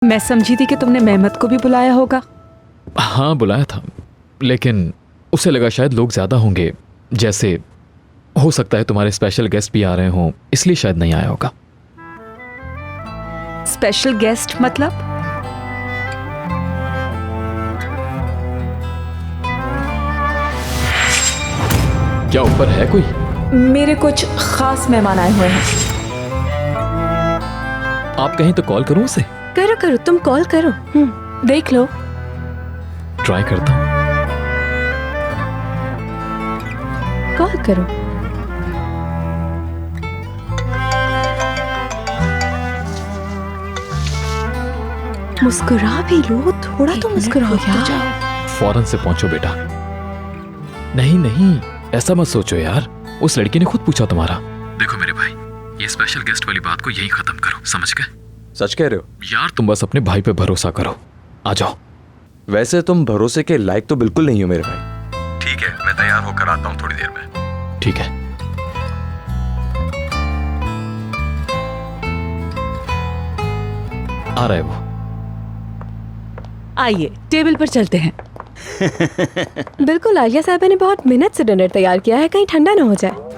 मैं समझी थी कि तुमने मेहमत को भी बुलाया होगा। हाँ बुलाया था, लेकिन उसे लगा शायद लोग ज्यादा होंगे, जैसे हो सकता है तुम्हारे स्पेशल गेस्ट भी आ रहे हों, इसलिए शायद नहीं आया होगा। स्पेशल गेस्ट मतलब? क्या ऊपर है कोई? मेरे कुछ खास मेहमान आए हुए हैं। आप कहीं तो कॉल करूं उसे? करो करो, तुम कॉल करो। देख लो। ट्राई करता हूं। कॉल करो। मुस्कुरा भी लो, थोड़ा तो मुस्कुराओ यार। फौरन से पहुंचो बेटा। नहीं नहीं, ऐसा मत सोचो यार, उस लड़की ने खुद पूछा तुम्हारा। देखो मेरे भाई, ये स्पेशल गेस्ट वाली बात को यहीं खत्म करो, समझ गए? सच कह रहे हो यार तुम बस अपने भाई पे भरोसा करो, आ जाओ। वैसे तुम भरोसे के लायक तो बिल्कुल नहीं हो मेरे भाई। ठीक है, मैं तैयार होकर आता हूँ थोड़ी देर में। ठीक है। आ रहा है वो। आइए टेबल पर चलते हैं। बिल्कुल, आलिया साहबा ने बहुत मेहनत से डिनर तैयार किया है, कहीं ठंडा ना हो जाए।